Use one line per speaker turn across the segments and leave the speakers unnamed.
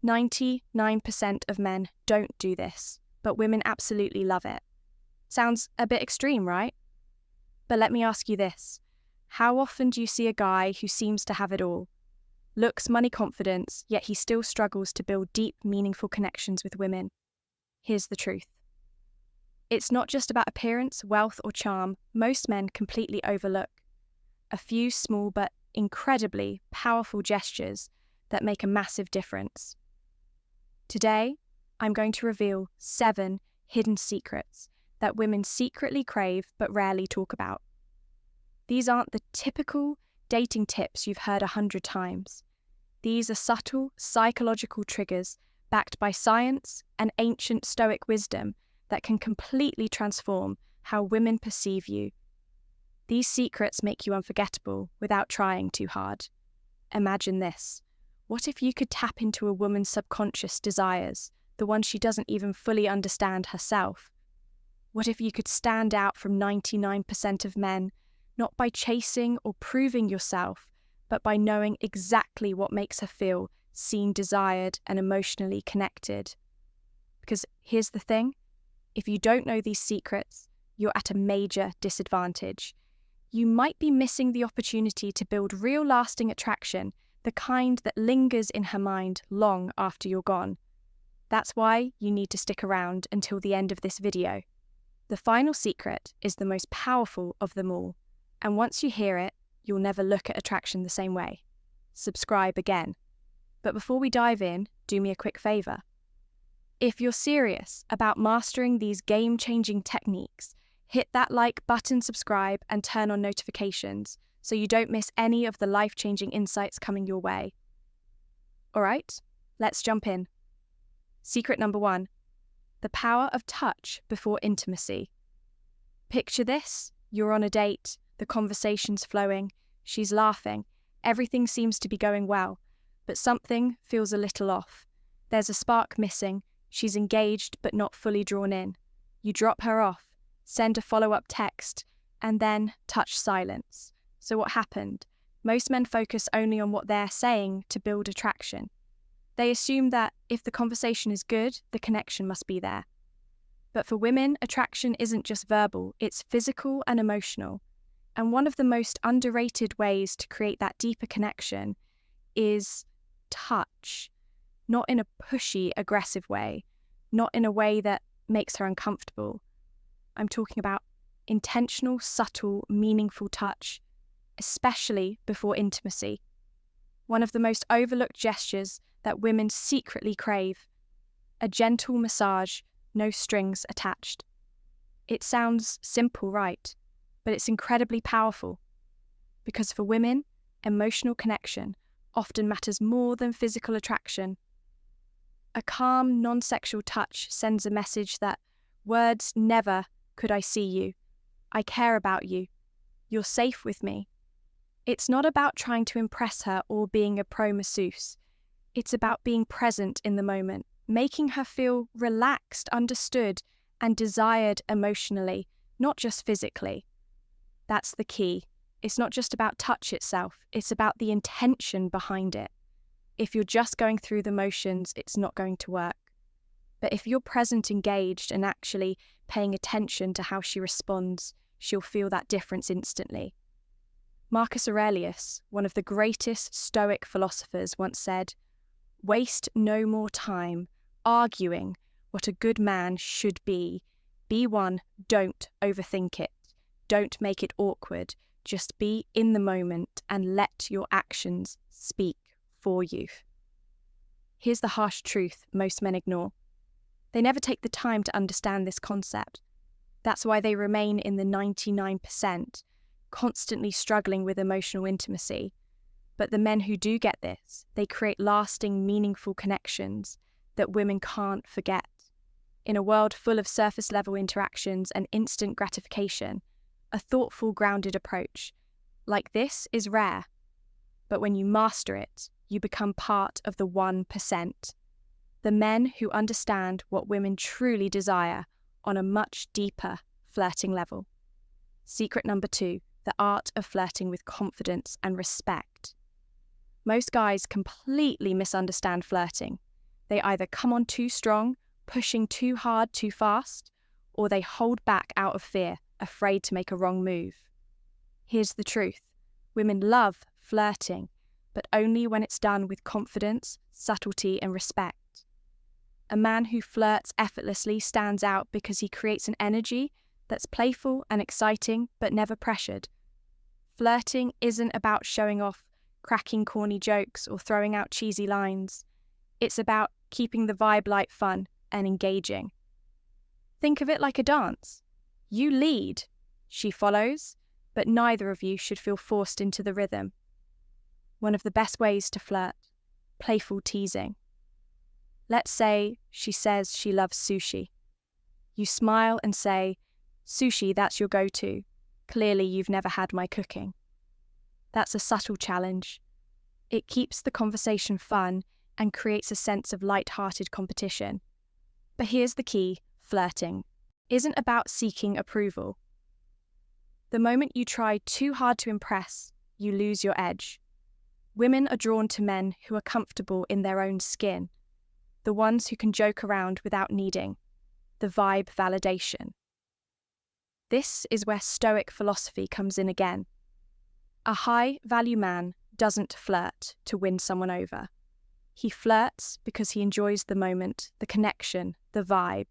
99% of men don't do this, but women absolutely love it. Sounds a bit extreme, right? But let me ask you this. How often do you see a guy who seems to have it all? Looks money confidence, yet he still struggles to build deep, meaningful connections with women. Here's the truth. It's not just about appearance, wealth, or charm. Most men completely overlook a few small but incredibly powerful gestures that make a massive difference. Today, I'm going to reveal 7 hidden secrets that women secretly crave but rarely talk about. These aren't the typical dating tips you've heard 100 times. These are subtle psychological triggers backed by science and ancient Stoic wisdom that can completely transform how women perceive you. These secrets make you unforgettable without trying too hard. Imagine this. What if you could tap into a woman's subconscious desires, the ones she doesn't even fully understand herself? What if you could stand out from 99% of men, not by chasing or proving yourself, but by knowing exactly what makes her feel seen, desired, and emotionally connected? Because here's the thing, if you don't know these secrets, you're at a major disadvantage. You might be missing the opportunity to build real lasting attraction, the kind that lingers in her mind long after you're gone. That's why you need to stick around until the end of this video. The final secret is the most powerful of them all, and once you hear it, you'll never look at attraction the same way. Subscribe again. But before we dive in, do me a quick favor. If you're serious about mastering these game-changing techniques, hit that like button, subscribe, and turn on notifications so you don't miss any of the life-changing insights coming your way. All right, let's jump in. Secret number 1, the power of touch before intimacy. Picture this, you're on a date, the conversation's flowing, she's laughing, everything seems to be going well, but something feels a little off. There's a spark missing, she's engaged but not fully drawn in. You drop her off, send a follow-up text, and then touch silence. So what happened? Most men focus only on what they're saying to build attraction. They assume that if the conversation is good, the connection must be there. But for women, attraction isn't just verbal, it's physical and emotional. And one of the most underrated ways to create that deeper connection is touch. Not in a pushy, aggressive way, not in a way that makes her uncomfortable. I'm talking about intentional, subtle, meaningful touch, especially before intimacy. One of the most overlooked gestures that women secretly crave. A gentle massage, no strings attached. It sounds simple, right? But it's incredibly powerful. Because for women, emotional connection often matters more than physical attraction. A calm, non-sexual touch sends a message that words never could I see you. I care about you. You're safe with me. It's not about trying to impress her or being a pro masseuse. It's about being present in the moment, making her feel relaxed, understood, and desired emotionally, not just physically. That's the key. It's not just about touch itself, it's about the intention behind it. If you're just going through the motions, it's not going to work. But if you're present, engaged, and actually paying attention to how she responds, she'll feel that difference instantly. Marcus Aurelius, one of the greatest Stoic philosophers, once said, "Waste no more time arguing what a good man should be. Be one, don't overthink it. Don't make it awkward. Just be in the moment and let your actions speak for you." Here's the harsh truth most men ignore. They never take the time to understand this concept. That's why they remain in the 99%, constantly struggling with emotional intimacy. But the men who do get this, they create lasting, meaningful connections that women can't forget. In a world full of surface-level interactions and instant gratification, a thoughtful, grounded approach like this is rare. But when you master it, you become part of the 1%. The men who understand what women truly desire on a much deeper flirting level. Secret number 2, the art of flirting with confidence and respect. Most guys completely misunderstand flirting. They either come on too strong, pushing too hard too fast, or they hold back out of fear, afraid to make a wrong move. Here's the truth. Women love flirting, but only when it's done with confidence, subtlety, and respect. A man who flirts effortlessly stands out because he creates an energy that's playful and exciting, but never pressured. Flirting isn't about showing off, cracking corny jokes, or throwing out cheesy lines. It's about keeping the vibe light, fun, and engaging. Think of it like a dance. You lead, she follows, but neither of you should feel forced into the rhythm. One of the best ways to flirt: playful teasing. Let's say she says she loves sushi. You smile and say, "Sushi, that's your go-to. Clearly you've never had my cooking." That's a subtle challenge. It keeps the conversation fun and creates a sense of light-hearted competition. But here's the key: flirting isn't about seeking approval. The moment you try too hard to impress, you lose your edge. Women are drawn to men who are comfortable in their own skin, the ones who can joke around without needing the vibe validation. This is where Stoic philosophy comes in again. A high-value man doesn't flirt to win someone over. He flirts because he enjoys the moment, the connection, the vibe.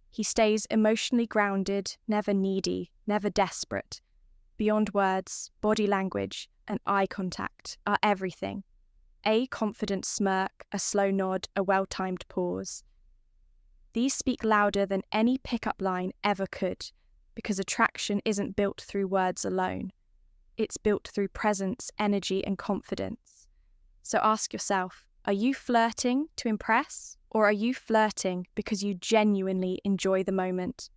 He stays emotionally grounded, never needy, never desperate. Beyond words, body language, and eye contact are everything. A confident smirk, a slow nod, a well-timed pause. These speak louder than any pickup line ever could, because attraction isn't built through words alone. It's built through presence, energy, and confidence. So ask yourself, are you flirting to impress, or are you flirting because you genuinely enjoy the moment?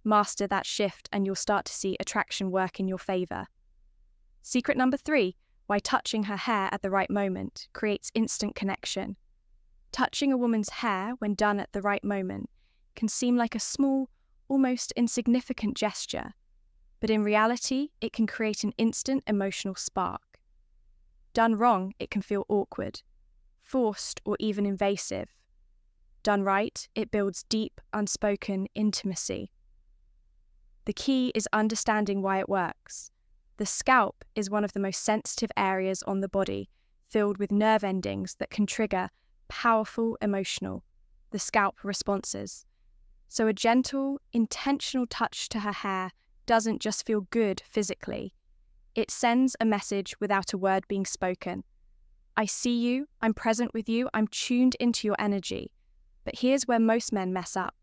Master that shift and you'll start to see attraction work in your favor. Secret number 3, why touching her hair at the right moment creates instant connection. Touching a woman's hair when done at the right moment can seem like a small, almost insignificant gesture, but in reality, it can create an instant emotional spark. Done wrong, it can feel awkward, forced, or even invasive. Done right, it builds deep, unspoken intimacy. The key is understanding why it works. The scalp is one of the most sensitive areas on the body, filled with nerve endings that can trigger powerful emotional, the scalp responses. So a gentle, intentional touch to her hair doesn't just feel good physically. It sends a message without a word being spoken. I see you, I'm present with you, I'm tuned into your energy. But here's where most men mess up.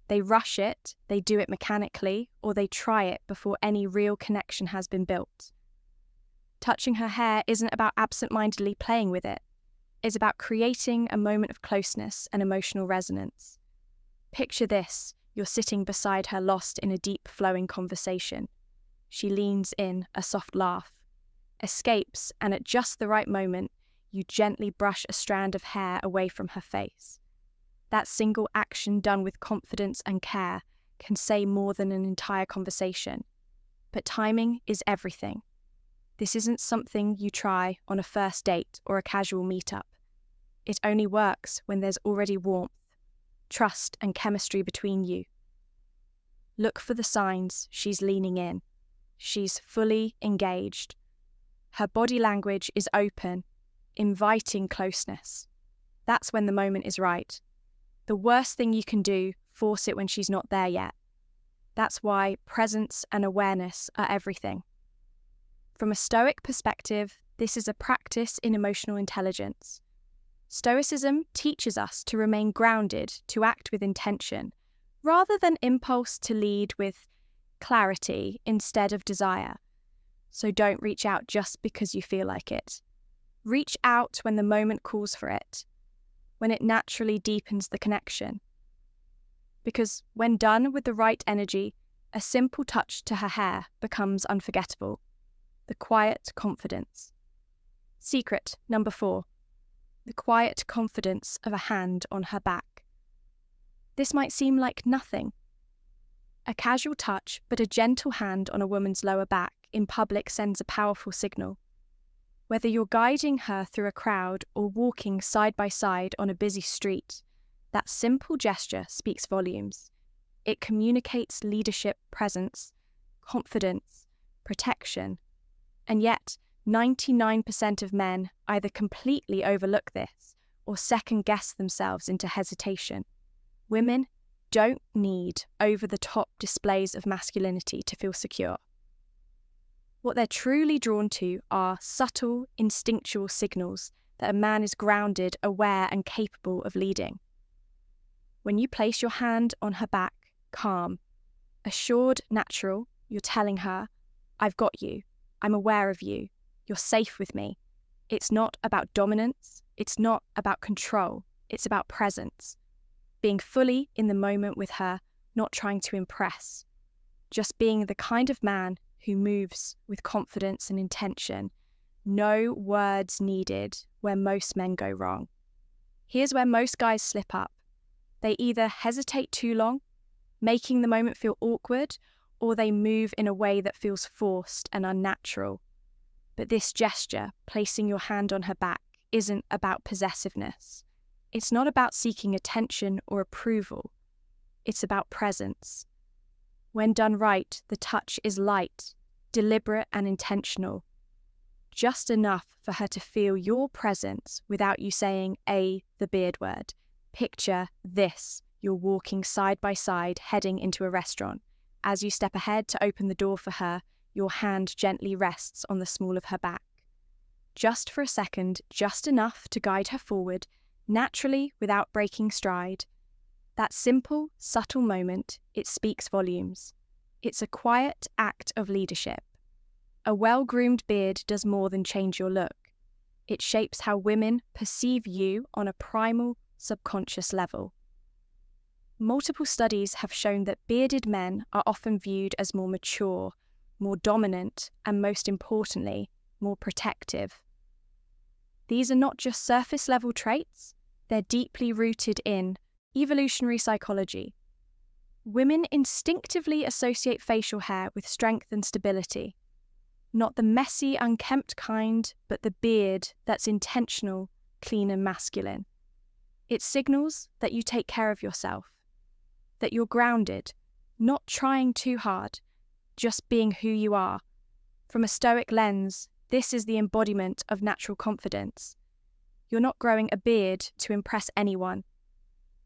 They rush it, they do it mechanically, or they try it before any real connection has been built. Touching her hair isn't about absent-mindedly playing with it. It's about creating a moment of closeness and emotional resonance. Picture this: you're sitting beside her, lost in a deep, flowing conversation. She leans in, a soft laugh escapes, and at just the right moment, you gently brush a strand of hair away from her face. That single action done with confidence and care can say more than an entire conversation. But timing is everything. This isn't something you try on a first date or a casual meetup. It only works when there's already warmth, trust, and chemistry between you. Look for the signs. She's leaning in. She's fully engaged. Her body language is open, inviting closeness. That's when the moment is right. The worst thing you can do, force it when she's not there yet. That's why presence and awareness are everything. From a Stoic perspective, this is a practice in emotional intelligence. Stoicism teaches us to remain grounded, to act with intention, rather than impulse, to lead with clarity instead of desire. So don't reach out just because you feel like it. Reach out when the moment calls for it, when it naturally deepens the connection. Because when done with the right energy, a simple touch to her hair becomes unforgettable. The quiet confidence. Secret number 4. The quiet confidence of a hand on her back. This might seem like nothing. A casual touch, but a gentle hand on a woman's lower back in public sends a powerful signal. Whether you're guiding her through a crowd or walking side by side on a busy street, that simple gesture speaks volumes. It communicates leadership, presence, confidence, protection. And yet, 99% of men either completely overlook this or second-guess themselves into hesitation. Women don't need over-the-top displays of masculinity to feel secure. What they're truly drawn to are subtle, instinctual signals that a man is grounded, aware, and capable of leading. When you place your hand on her back, calm, assured, natural, you're telling her, I've got you, I'm aware of you, you're safe with me. It's not about dominance, it's not about control, it's about presence. Being fully in the moment with her, not trying to impress. Just being the kind of man who moves with confidence and intention. No words needed where most men go wrong. Here's where most guys slip up. They either hesitate too long, making the moment feel awkward, or they move in a way that feels forced and unnatural. But this gesture, placing your hand on her back, isn't about possessiveness. It's not about seeking attention or approval. It's about presence. When done right, the touch is light, deliberate and intentional. Just enough for her to feel your presence without you saying the beard word. Picture this, you're walking side by side, heading into a restaurant. As you step ahead to open the door for her, your hand gently rests on the small of her back. Just for a second, just enough to guide her forward, naturally without breaking stride. That simple, subtle moment, it speaks volumes. It's a quiet act of leadership. A well-groomed beard does more than change your look. It shapes how women perceive you on a primal, subconscious level. Multiple studies have shown that bearded men are often viewed as more mature, more dominant, and most importantly, more protective. These are not just surface-level traits, they're deeply rooted in evolutionary psychology. Women instinctively associate facial hair with strength and stability. Not the messy, unkempt kind, but the beard that's intentional, clean and masculine. It signals that you take care of yourself, that you're grounded, not trying too hard, just being who you are. From a Stoic lens, this is the embodiment of natural confidence. You're not growing a beard to impress anyone.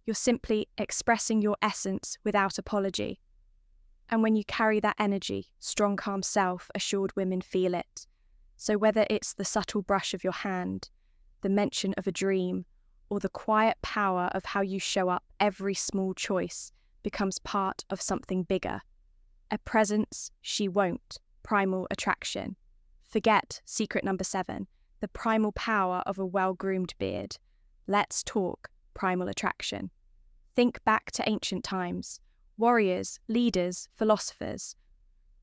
You're simply expressing your essence without apology. And when you carry that energy, strong, calm self, assured women feel it. So whether it's the subtle brush of your hand, the mention of a dream, or the quiet power of how you show up, every small choice becomes part of something bigger. A presence she won't, primal attraction. Forget secret number 7, the primal power of a well-groomed beard. Let's talk primal attraction. Think back to ancient times. Warriors, leaders, philosophers.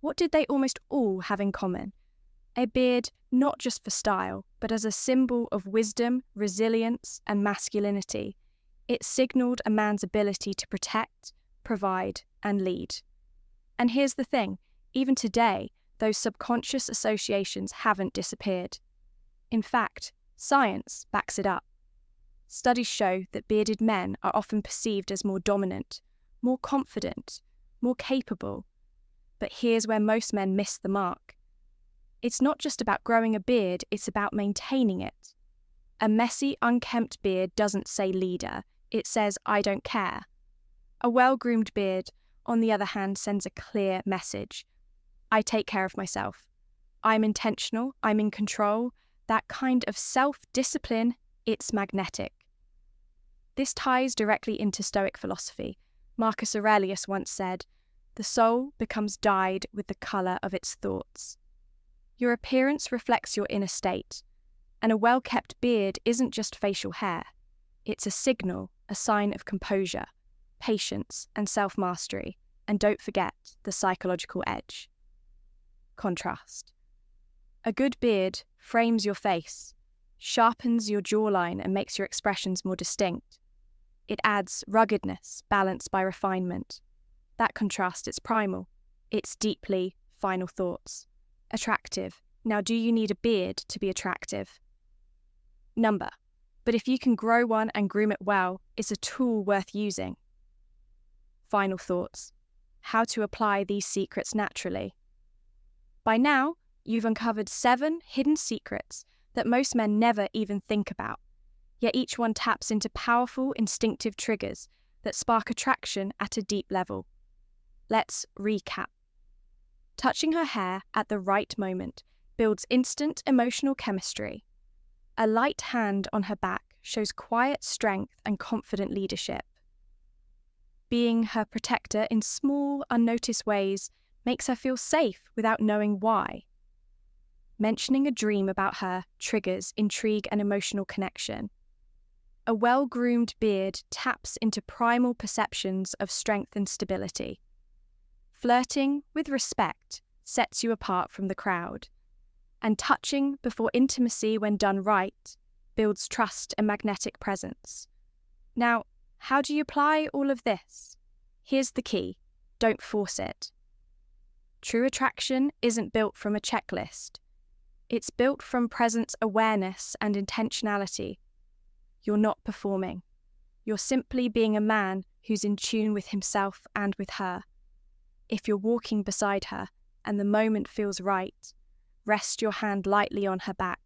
What did they almost all have in common? A beard not just for style, but as a symbol of wisdom, resilience, and masculinity. It signaled a man's ability to protect, provide, and lead. And here's the thing, even today, those subconscious associations haven't disappeared. In fact, science backs it up. Studies show that bearded men are often perceived as more dominant, more confident, more capable. But here's where most men miss the mark. It's not just about growing a beard, it's about maintaining it. A messy, unkempt beard doesn't say leader, it says I don't care. A well-groomed beard, on the other hand, sends a clear message. I take care of myself. I'm intentional, I'm in control. That kind of self-discipline, it's magnetic. This ties directly into Stoic philosophy. Marcus Aurelius once said, "The soul becomes dyed with the colour of its thoughts." Your appearance reflects your inner state, and a well-kept beard isn't just facial hair. It's a signal, a sign of composure, patience, and self-mastery. And don't forget the psychological edge. Contrast. A good beard frames your face, sharpens your jawline, and makes your expressions more distinct. It adds ruggedness, balanced by refinement. That contrast, it's primal. It's deeply final thoughts. Attractive, Now, do you need a beard to be attractive? Number. But if you can grow one and groom it well, it's a tool worth using. Final thoughts. How to apply these secrets naturally. By now, you've uncovered 7 hidden secrets that most men never even think about, yet each one taps into powerful instinctive triggers that spark attraction at a deep level. Let's recap. Touching her hair at the right moment builds instant emotional chemistry. A light hand on her back shows quiet strength and confident leadership. Being her protector in small, unnoticed ways makes her feel safe without knowing why. Mentioning a dream about her triggers intrigue and emotional connection. A well-groomed beard taps into primal perceptions of strength and stability. Flirting with respect sets you apart from the crowd. And touching before intimacy, when done right, builds trust and magnetic presence. Now, how do you apply all of this? Here's the key: don't force it. True attraction isn't built from a checklist. It's built from presence awareness and intentionality. You're not performing. You're simply being a man who's in tune with himself and with her. If you're walking beside her and the moment feels right, rest your hand lightly on her back.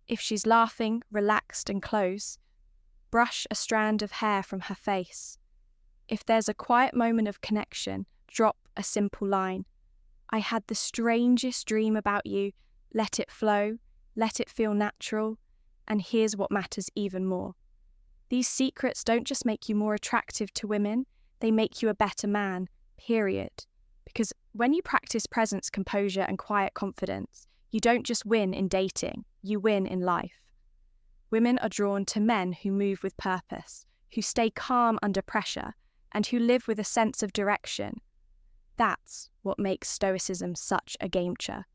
If she's laughing, relaxed and close, brush a strand of hair from her face. If there's a quiet moment of connection, drop a simple line. I had the strangest dream about you. Let it flow, let it feel natural, and here's what matters even more. These secrets don't just make you more attractive to women, they make you a better man, period. Because when you practice presence, composure, and quiet confidence, you don't just win in dating, you win in life. Women are drawn to men who move with purpose, who stay calm under pressure, and who live with a sense of direction. That's what makes Stoicism such a game-changer.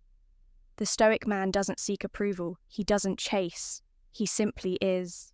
The Stoic man doesn't seek approval, he doesn't chase, he simply is.